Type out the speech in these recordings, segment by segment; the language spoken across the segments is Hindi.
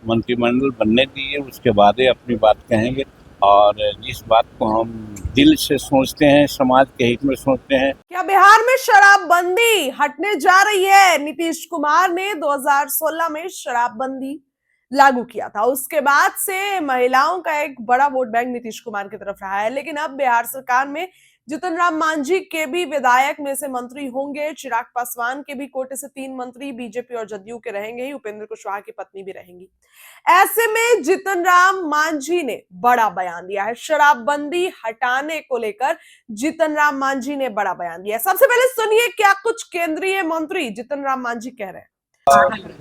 मंत्रिमंडल बनने दीजिए, उसके बाद ही अपनी बात कहेंगे। और जिस बात को हम दिल से सोचते हैं, समाज के हित में सोचते हैं। क्या बिहार में शराबबंदी हटने जा रही है? नीतीश कुमार ने 2016 में शराबबंदी लागू किया था। उसके बाद से महिलाओं का एक बड़ा वोट बैंक नीतीश कुमार की तरफ रहा है। लेकिन अब बिहार सरकार में जीतन राम मांझी के भी विधायक में से मंत्री होंगे। चिराग पासवान के भी कोटे से 3 मंत्री बीजेपी और जदयू के रहेंगे ही। उपेंद्र कुशवाहा की पत्नी भी रहेंगी। ऐसे में जीतन राम मांझी ने बड़ा बयान दिया है। शराबबंदी हटाने को लेकर जीतन राम मांझी ने बड़ा बयान दिया। सबसे पहले सुनिए क्या कुछ केंद्रीय मंत्री जीतन राम मांझी कह रहे हैं।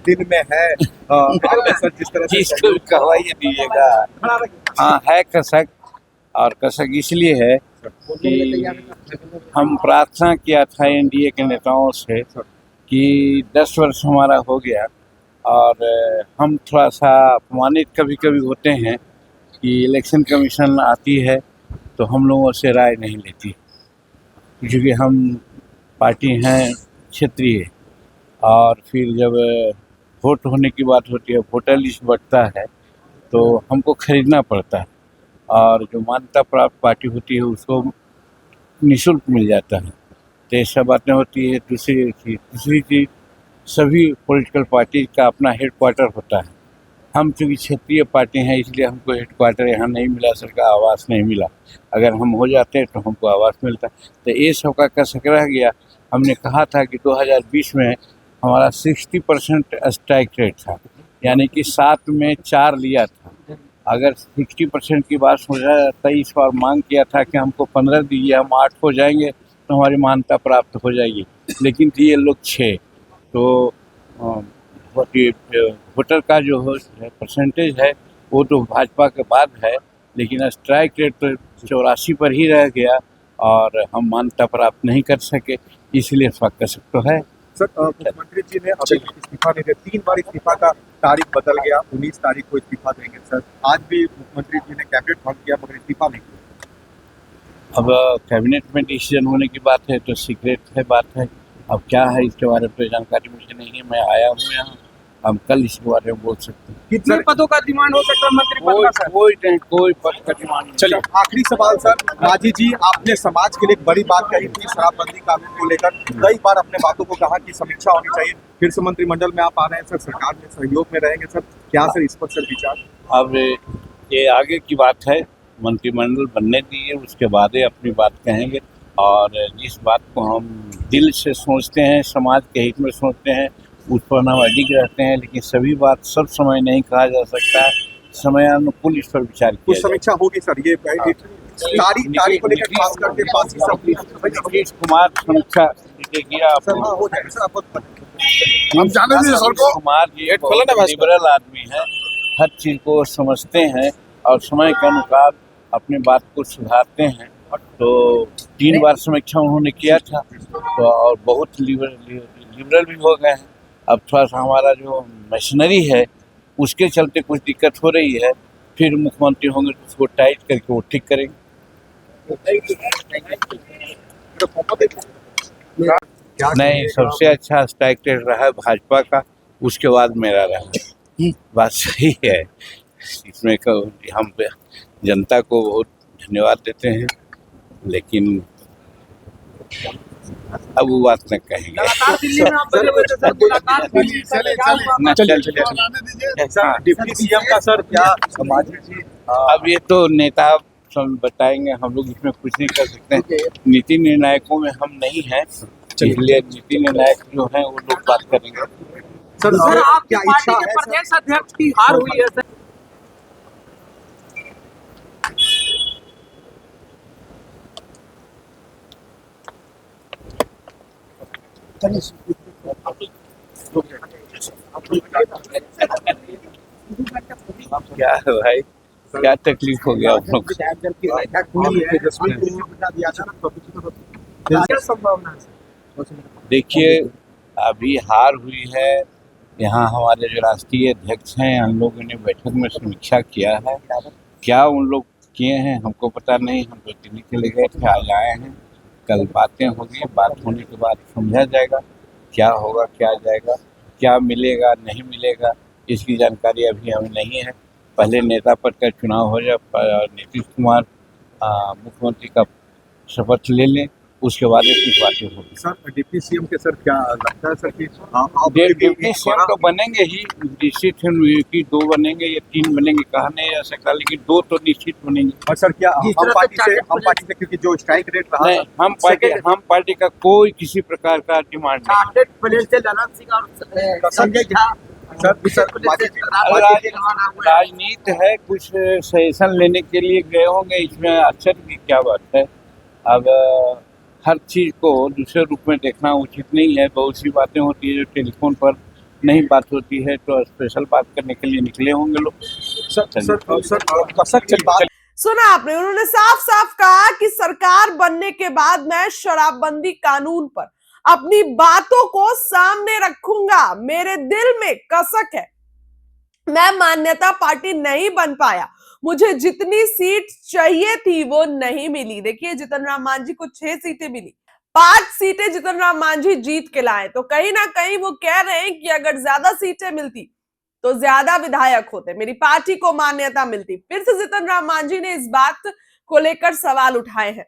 दिल में है सर, जिस तरह से जिसको कहवाइए दीजिएगा। हाँ, है कसक। और कसक इसलिए है कि हम प्रार्थना किया था एनडीए के नेताओं से कि 10 वर्ष हमारा हो गया और हम थोड़ा सा अपमानित कभी कभी होते हैं कि इलेक्शन कमीशन आती है तो हम लोगों से राय नहीं लेती, क्योंकि हम पार्टी हैं क्षेत्रीय। और फिर जब वोट होने की बात होती है, वोटर लिस्ट बढ़ता है तो हमको खरीदना पड़ता है। और जो मान्यता प्राप्त पार्टी होती है उसको निःशुल्क मिल जाता है। तो ये सब बातें होती है। दूसरी चीज़ सभी पॉलिटिकल पार्टी का अपना हेडक्वार्टर होता है। हम चूँकि क्षेत्रीय पार्टी हैं इसलिए हमको हेडक्वार्टर यहाँ नहीं मिला, सरकार आवास नहीं मिला। अगर हम हो जाते तो हमको आवास मिलता। तो ये सब का कसक रह गया। हमने कहा था कि 2020 में हमारा 60% स्ट्राइक रेट था, यानी कि 7 में 4 लिया था। अगर 60% की बात सोचा जाता, इस बार मांग किया था कि हमको 15 दीजिए, हम 8 हो जाएंगे तो हमारी मान्यता प्राप्त हो जाएगी, लेकिन दिए लोग 6। तो वोटर का जो परसेंटेज है वो तो भाजपा के बाद है, लेकिन स्ट्राइक रेट तो 84 पर ही रह गया और हम मान्यता प्राप्त नहीं कर सके, इसलिए कसक तो है। सर, मुख्यमंत्री जी ने अभी इस्तीफा नहीं दिया, 3 बार इस्तीफा का तारीख बदल गया, 19 तारीख को इस्तीफा देंगे। सर, आज भी मुख्यमंत्री जी ने कैबिनेट भंग किया मगर इस्तीफा नहीं दिया। अब कैबिनेट में डिसीजन होने की बात है तो सीक्रेट है बात है। अब क्या है इसके बारे में जानकारी मुझे नहीं है। मैं आया हूँ यहाँ, हम कल इस बारे में बोल सकते हैं। कितने पदों का डिमांड हो सकता है मंत्री पद का? कोई पद का डिमांड नहीं। चलिए, आखिरी सवाल सर, मांझी जी आपने समाज के लिए एक बड़ी बात कही थी शराबबंदी कानून को लेकर, कई बार अपने बातों को कहा कि समीक्षा होनी चाहिए। फिर से मंत्रिमंडल में आप आ रहे हैं सर, सरकार में सहयोग में रहेंगे सर, क्या सर इस पर सर विचार? अब ये आगे की बात है, मंत्रिमंडल बनने दीजिए, उसके बाद ही अपनी बात कहेंगे। और जिस बात को हम दिल से सोचते हैं, समाज के हित में सोचते हैं, उस पर हम अडिग रहते हैं। लेकिन सभी बात सब समय नहीं कहा जा सकता है, समयानुकूल इस पर विचार किया जाए। समीक्षा होगी सर, ये तारीख को लेकर खास करके नीतीश कुमार समीक्षा हो जाएगा सर। कुमार जी लिबरल आदमी है, हर चीज को समझते हैं और समय के अनुसार अपनी बात को सुधारते हैं। तो 3 बार समीक्षा उन्होंने किया था तो और बहुत लिबरल भी हो गए हैं। अब थोड़ा सा हमारा जो मशीनरी है उसके चलते कुछ दिक्कत हो रही है, फिर मुख्यमंत्री होंगे तो उसको टाइट करके वो ठीक करेंगे। नहीं, सबसे अच्छा स्ट्राइक रेट रहा है भाजपा का, उसके बाद मेरा रहा। बात सही है, इसमें हम जनता को बहुत धन्यवाद देते हैं, लेकिन अब वो बात न कहेंगे। डिप्टी सीएम का सर क्या समाज जी? अब ये तो नेता सब बताएंगे, हम लोग इसमें कुछ नहीं कर सकते हैं। नीति निर्णायकों में हम नहीं हैं, इसलिए नीति निर्णायक जो हैं वो लोग बात करेंगे। सर, आप क्या इच्छा है? प्रदेश अध्यक्ष की हार हुई है सर। क्या है भाई, क्या तकलीफ हो गया आप लोग? देखिए, अभी हार हुई है। यहाँ हमारे जो राष्ट्रीय अध्यक्ष हैं उन लोगों ने बैठक में समीक्षा किया है। क्या उन लोग किए हैं हमको पता नहीं, हम तो दिल्ली चले गए थे, आज आए हैं। कल बातें होगी, बात होने के बाद समझा जाएगा क्या होगा, क्या जाएगा, क्या मिलेगा नहीं मिलेगा, इसकी जानकारी अभी हमें नहीं है। पहले नेता पद का चुनाव हो जाए, नीतीश कुमार मुख्यमंत्री का शपथ ले लें, उसके बाद कुछ बातें होगी। सर डिप्टी सीएम के सर क्या लगता है सर कि डिप्टी सीएम तो बनेंगे ही, निश्चित है कि 2 बनेंगे या 3 बनेंगे, कहा नहीं जा सकता, लेकिन 2 तो निश्चित बनेंगे। और सर क्या हम पार्टी से क्योंकि जो स्ट्राइक रेट रहा नहीं, हम पार्टी का कोई किसी प्रकार का डिमांड राजनीति है, कुछ सजेशन लेने के लिए गए होंगे, इसमें आश्चर्य की क्या बात है। अब हर चीज़ को दूसरे रूप में देखना उचित नहीं है। बहुत सी बातें होती है जो टेलीफोन पर नहीं बात होती है, तो स्पेशल बात करने के लिए निकले होंगे लोग। सुना आपने, उन्होंने साफ साफ कहा कि सरकार बनने के बाद मैं शराबबंदी कानून पर अपनी बातों को सामने रखूंगा। मेरे दिल में कसक है, मैं मान्यता पार्टी नहीं बन पाया, मुझे जितनी सीट चाहिए थी वो नहीं मिली। देखिए, जीतन राम मांझी को 6 सीटें मिली, 5 सीटें जीतन राम मांझी जीत के लाए। तो कहीं ना कहीं वो कह रहे हैं कि अगर ज्यादा सीटें मिलती तो ज्यादा विधायक होते, मेरी पार्टी को मान्यता मिलती। फिर से जीतन राम मांझी ने इस बात को लेकर सवाल उठाए हैं।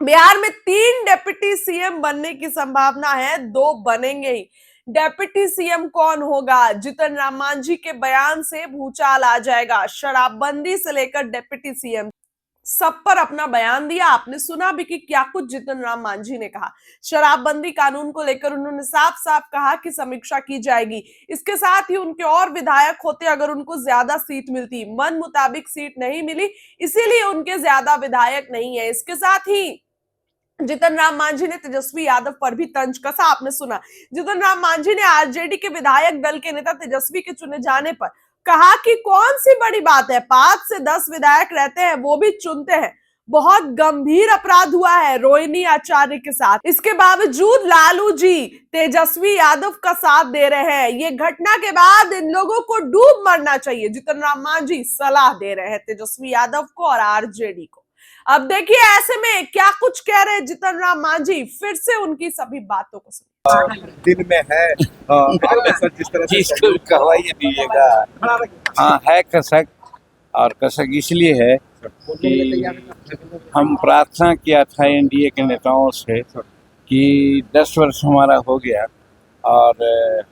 बिहार में 3 डिप्टी सीएम बनने की संभावना है, 2 बनेंगे ही। डिप्टी सीएम कौन होगा? जीतन राम मांझी के बयान से भूचाल आ जाएगा। शराबबंदी से लेकर डिप्टी सीएम सब पर अपना बयान दिया। आपने सुना भी कि क्या कुछ जीतन राम मांझी ने कहा। शराबबंदी कानून को लेकर उन्होंने साफ साफ कहा कि समीक्षा की जाएगी। इसके साथ ही उनके और विधायक होते अगर उनको ज्यादा सीट मिलती, मन मुताबिक सीट नहीं मिली, इसीलिए उनके ज्यादा विधायक नहीं है। इसके साथ ही जीतन राम मांझी ने तेजस्वी यादव पर भी तंज कसा। आपने सुना, जीतन राम मांझी ने आरजेडी के विधायक दल के नेता तेजस्वी के चुने जाने पर कहा कि कौन सी बड़ी बात है, 5 से 10 विधायक रहते हैं, वो भी चुनते हैं। बहुत गंभीर अपराध हुआ है रोहिणी आचार्य के साथ, इसके बावजूद लालू जी तेजस्वी यादव का साथ दे रहे हैं। ये घटना के बाद इन लोगों को डूब मरना चाहिए, जीतन राम मांझी सलाह दे रहे हैं तेजस्वी यादव को और आरजेडी को। अब देखिए ऐसे में क्या कुछ कह रहे हैं जीतन राम मांझी, फिर से उनकी सभी बातों को सुनिए। दिल में है सर जिस तरह से कहवाइए दीजिएगा। हाँ, है कसक, और कसक इसलिए है कि हम प्रार्थना किया था एनडीए के नेताओं से कि 10 वर्ष हमारा हो गया और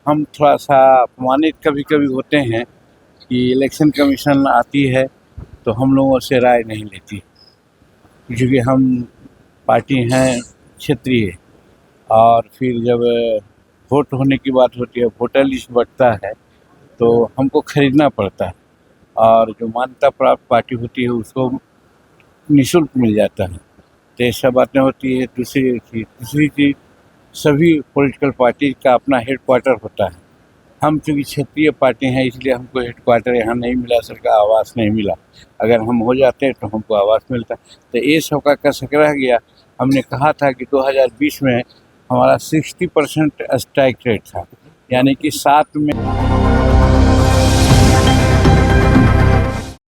हम थोड़ा सा अपमानित कभी कभी होते हैं कि इलेक्शन कमीशन आती है तो हम लोगों से राय नहीं लेती, क्योंकि हम पार्टी हैं क्षेत्रीय, और फिर जब वोट होने की बात होती है, वोटर लिस्ट बढ़ता है तो हमको खरीदना पड़ता है, और जो मान्यता प्राप्त पार्टी होती है उसको निःशुल्क मिल जाता है। तो ये सब बातें होती है। दूसरी चीज़ सभी पॉलिटिकल पार्टी का अपना हेडक्वार्टर होता है। हम चूँकि क्षेत्रीय पार्टी हैं इसलिए हमको हेडक्वार्टर यहाँ नहीं मिला, सरकार आवास नहीं मिला। अगर हम हो जाते तो हमको आवास मिलता। तो ये सब का कसक रह गया। हमने कहा था कि 2020 में हमारा 60% स्ट्राइक रेट था, यानी कि 7 में